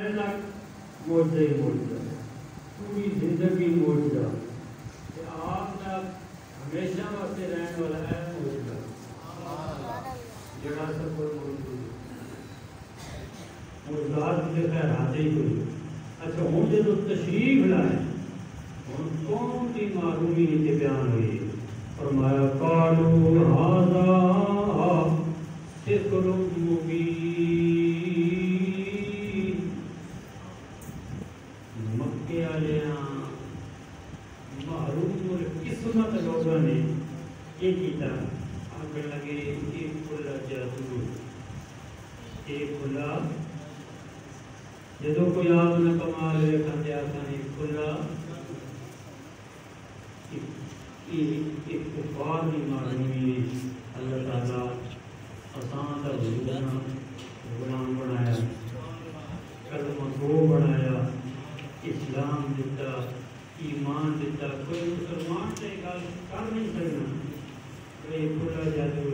موجزہ ہی موجزہ پوری زندگی موجزہ کہ آپ کا ہمیشہ واسطے رہنے والا ہے موجزہ جڑا سب پر موجود موجزات کے خیر آتے ہی کوئی اچھا ہوں جو تشریف لائے ہوں کون سی معلومی نیچے بیان ہوئی فرمایا قالوا ھذا سحر مبین مکے والیاں محروم اور قسمت لوگوں نے یہ کیتا آگے لگے ایک کھلا جادو ایک کھلا جدو کوئی آپ نہ کمال ہوئے کھاتے آسانی کھلا ایک کفار کی معلومی اللہ تعالیٰ آسان کا غلام بنایا کلمہ گو بنایا اسلام دیتا ایمان دیتا کوئی مسلمان سے گل کر نہیں سکنا کوئی کھلا جادو